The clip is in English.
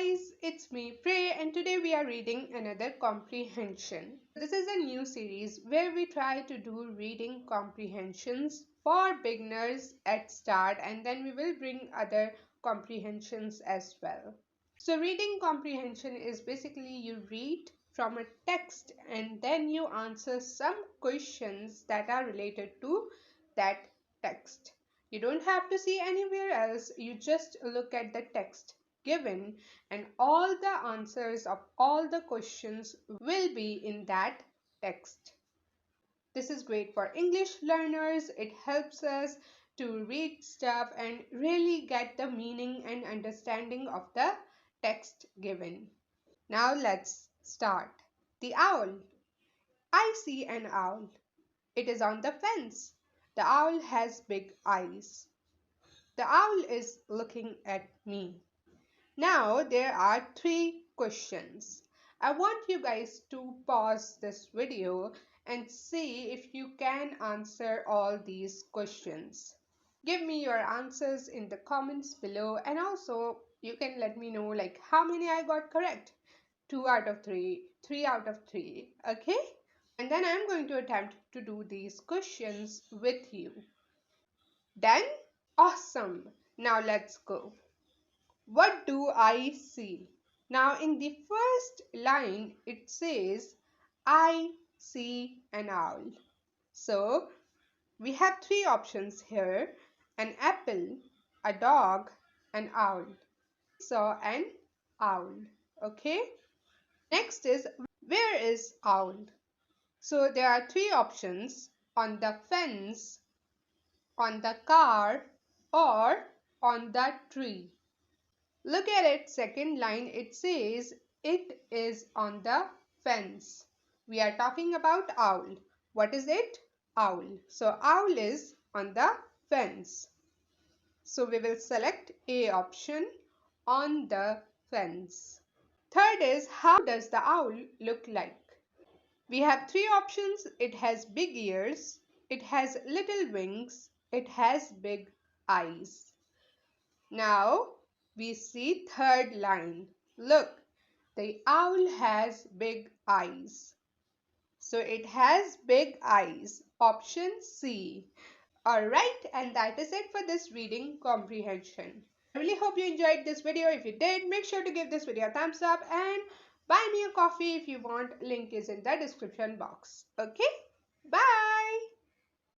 guys, it's me Prey, and today we are reading another comprehension. This is a new series where we try to do reading comprehensions for beginners at start, and then we will bring other comprehensions as well. So reading comprehension is basically you read from a text and then you answer some questions that are related to that text. You don't have to see anywhere else, you just look at the text given and all the answers of all the questions will be in that text. This is great for English learners. It helps us to read stuff and really get the meaning and understanding of the text given. Now let's start. The owl. I see an owl. It is on the fence. The owl has big eyes. The owl is looking at me. Now there are 3 questions. I want you guys to pause this video and see if you can answer all these questions. Give me your answers in the comments below, and also you can let me know like how many I got correct. 2 out of 3, 3 out of 3, okay? And then I'm going to attempt to do these questions with you. Done? Awesome. Now let's go. What do I see? Now in the first line it says I see an owl. So we have 3 options here: an apple, a dog, an owl. Saw an owl. Okay. Next is where is owl? So there are 3 options: on the fence, on the car, or on the tree. Look at it, second line, it says it is on the fence. We are talking about owl. What is it? Owl. So owl is on the fence. So we will select A option, on the fence. Third is how does the owl look like? We have 3 options. It has big ears, it has little wings, it has big eyes. Now we see third line. Look, the owl has big eyes. So it has big eyes. Option C. Alright, and that is it for this reading comprehension. I really hope you enjoyed this video. If you did, make sure to give this video a thumbs up and buy me a coffee if you want. Link is in the description box. Okay? Bye!